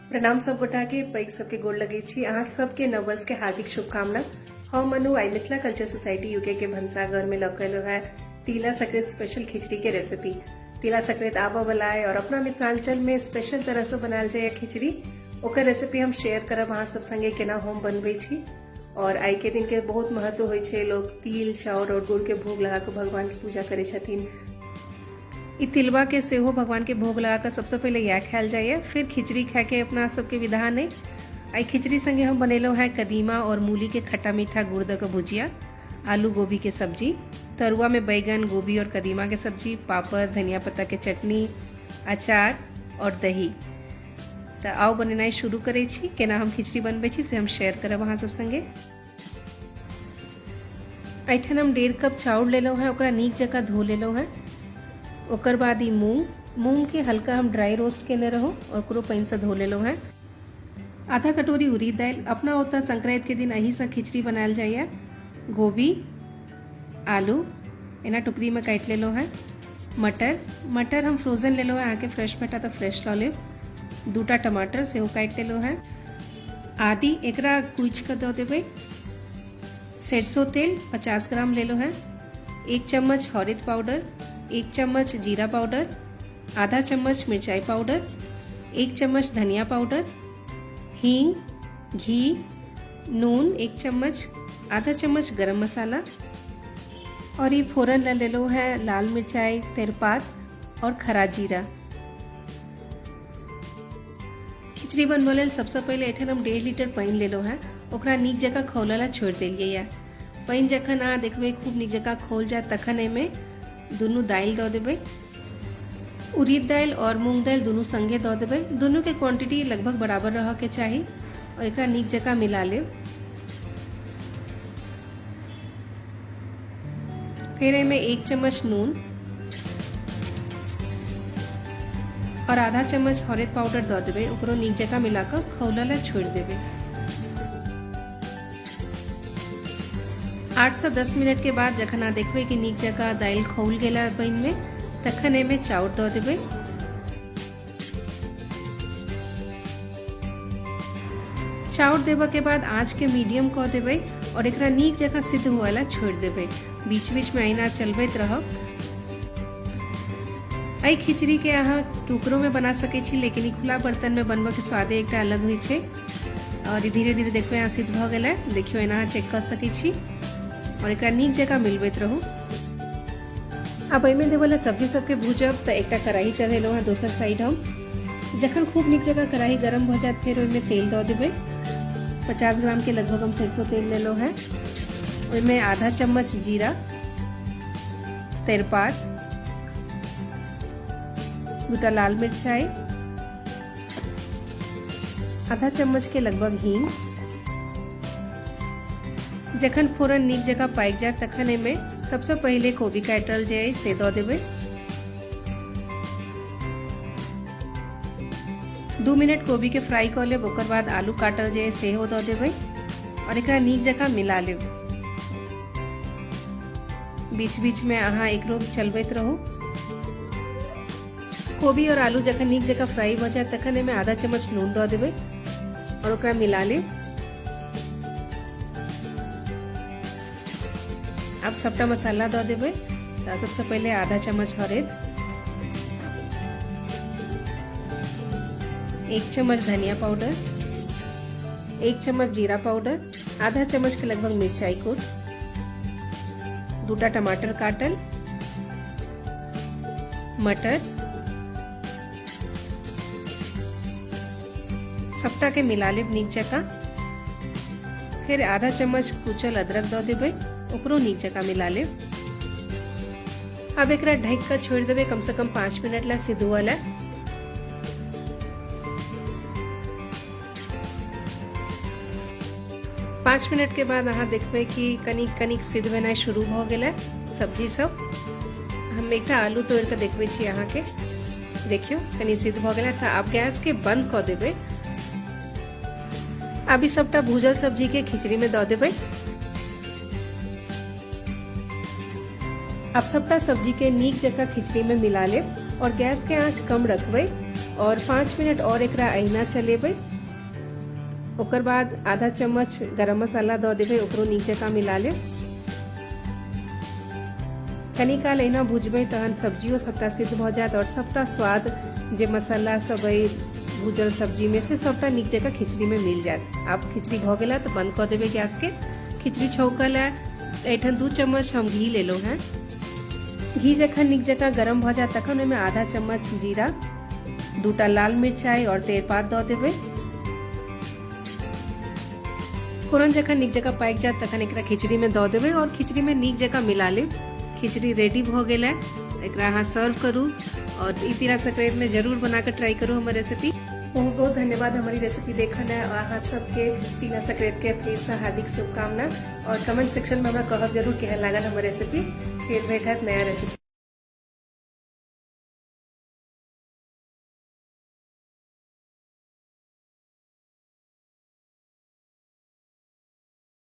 प्रणाम सब गोटा के पैघ सबके गोड़ लगे छी। अहाँ सबके नववर्ष के हार्दिक शुभकामना। हम मनु आई मिथिला कल्चर सोसाइटी यूके के भंसाघर में लौकल है तिला संक्रांति स्पेशल खिचड़ी के रेसिपी। तिला संक्रांति आबा वाला है और अपना मिथिलांचल में स्पेशल तरह से बनाल जाए खिचड़ी, ओकर रेसिपी हम शेयर करब अहाँ सब संगे केना हम बनबै छी। और आई के दिन के बहुत महत्व होय छै, लोग तिल चाउर और गुड़ के भोग लगा के भगवान की पूजा करे छथिन। ई तिलवा के सेहो भगवान के भोग लगा कर सबसे पहले यह खायल जाए, फिर खिचड़ी खाए के अपना सबके विधान है। आई खिचड़ी संगे हम बनेलो है कदीमा और मूली के खट्टा मीठा गुड़ द के भुजिया, आलू गोभी के सब्जी, तरुआ में बैगन गोभी और कदीमा के सब्जी, पापड़ धनिया पत्ता के चटनी, अचार और दही। तो आओ बनेनाई शुरू करे छी। केना हम खिचड़ी बनबै छी से हम शेयर करब अहाँ सब संगे। एठन हम 1.5 कप चाउर लेलो है, ओकरा नीक जगह धो लेलो है। ओकर बाद ई मूंग के हल्का हम ड्राई रोस्ट केने रहो और ओकरो पानी से धो लेलो है। आधा कटोरी उड़ीद दाल, अपना ओतऽ संक्रांति के दिन अही से खिचड़ी बनायल जाइए। गोभी आलू एना टुकड़ी में काट लेलो है। मटर हम फ्रोजन लेलो है, अहाँ के फ्रेश भेटा तो फ्रेश लऽ लेब। 2टा टमाटर सेहो काट लेलो है। आदि एकरा कुच के दऽ देबै। सरसों तेल 50 ग्राम लेलो है। 1 चम्मच हरद पाउडर, 1 चम्मच जीरा पाउडर, आधा चम्मच मिर्चाई पाउडर, 1 चम्मच धनिया पाउडर, हींग, घी, नून 1 चम्मच, आधा चम्मच गरम मसाला और ये फोरन ले लो है लाल मिर्चाई, तेजपात और खरा जीरा। खिचड़ी बनबे लेल सबसे पहले एठन हम 1.5 लीटर पानी लेलो है, ओकरा नीक जगह खौलला छोड़ देलिए। पानी जखन अहाँ देखबै खूब नीक जगह खौल जाए तखन एमे दुनू दाल दऽ देबै। उड़ीद दाल और मूंग दाल दुनू संगे दऽ देबै। दुनू के क्वांटिटी लगभग बराबर रह के चाही और एकरा नीक जगह मिला लेब। फिर एमे 1 चम्मच नून और आधा चम्मच हरद पाउडर दऽ देबै, ओकरो नीक जगह मिलाकर खौलला छोड़ देबै। 8 से 10 मिनट के बाद जखन अहाँ देखबै कि नीक जगह दाल खौल गेला पानी में, तखन एमे चाउर दऽ देबै। चाउर देबा के बाद आँच के मीडियम कऽ देबै और एकरा नीक जगह सिद्ध हुएला छोड़ देबै। बीच बीच में अहिना चलबैत रहब। एहि खिचड़ी के अहाँ कुकरो में बना सकै छी, लेकिन ई खुला बर्तन में बनबऽ के स्वादे एकटा अलग होइ छै। और धीरे धीरे देखबै अहाँ सिद्ध भऽ गेलै, देखियो एना अहाँ चेक कऽ सकै छी और एकरा नीक जगह मिलबैत रहू। अब एहिमे देवला सब्जी सबके भूजब तो एकटा कढ़ाई चढ़ेलो है दोसर साइड हम। जखन खूब नीक जगह कढ़ाई गरम हो जाए फिर ओहिमे तेल दऽ देबै। 50 ग्राम के लगभग हम सरसों तेल लेलो है। ओहिमे आधा चम्मच जीरा, तेजपात, 2टा लाल मिर्चाई, आधा चम्मच के लगभग हींग। जखन फोरन नीक जगह पाक जाए तखन एमे सबसे पहले कोबी काटल जाए से दऽ देबै। 2 मिनट कोबी के फ्राई कर लेब, ओकर बाद आलू काटल जाए सेहो दऽ देबै और एकरा नीक जगह मिला लेब। बीच बीच में अहाँ एकरो चलबैत रहू। कोबी और आलू जखन नीक जगह फ्राई हो जाए तखन एमे आधा चम्मच नून दऽ देबै और ओकरा मिला लेब। अब सबटा मसाला दऽ देबै। तो सबसे पहले आधा चम्मच हरद, 1 चम्मच धनिया पाउडर, 1 चम्मच जीरा पाउडर, आधा चम्मच के लगभग मिर्चाई कूट, 2टा टमाटर काटल, मटर, सबटा के मिला लेब नीक जगह। फिर आधा चम्मच कुचल अदरक दऽ देबै, ओकरो नीक जगह मिला लेब। अब एकरा ढक कर छोड़ देबै कम से कम 5 मिनट ला सिद्ध हुआ ला। 5 मिनट के बाद अहाँ देखबै कि कनिक कनिक सिद्ध भेनाइ शुरू भऽ गेलै सब्जी सब। हम एकटा आलू तोड़ के देखबै छी अहाँ के, देखियो कनि सिद्ध भऽ गेलै। तऽ आब गैस के बंद कऽ देबै। अब ई सबटा भूजल सब्जी के खिचड़ी में दऽ देबै। अब सबटा सब्जी के नीक जगह खिचड़ी में मिला ले और गैस के आंच कम रखबे और 5 मिनट और एकरा अहिना चलेबे। ओकर बाद आधा चम्मच गरम मसाला दो देबे, ओकरो नीक जगह मिला ले। कनी काल अहिना भुजबे तहन सब्जियों सबटा सिद्ध भ जात और सबटा स्वाद जे मसाला सब भूजल सब्जी में से सबटा नीक जगह खिचड़ी में मिल जात। अब खिचड़ी भ गेला तो बंद कर देबे गैस के। खिचड़ी छौकल है। एठन 2 चम्मच हम घी ले लो हैं। घी जखन नीक जगह गरम भ जात तखन ओहिमे आधा चम्मच जीरा, 2टा लाल मिर्चाई और तेजपात दो देबे। फोरन जखन नीक जगह पाक जात तखन एकरा खिचड़ी में दो देबे और खिचड़ी में नीक जगह मिला ले। खिचड़ी रेडी भ गेल है। एकरा अहाँ सर्व करू और ई तिला संक्रांति में जरूर बना कर ट्राई करू हमारी रेसिपी। बहुत बहुत धन्यवाद हमारी रेसिपी देखने है और अहाँ सबके तिला संक्रांति के फिर से हार्दिक शुभकामना और कमेंट सेक्शन में हमरा कहब जरूर केहन लागल हमारी रेसिपी। फिर भेटत नया रेसिपी।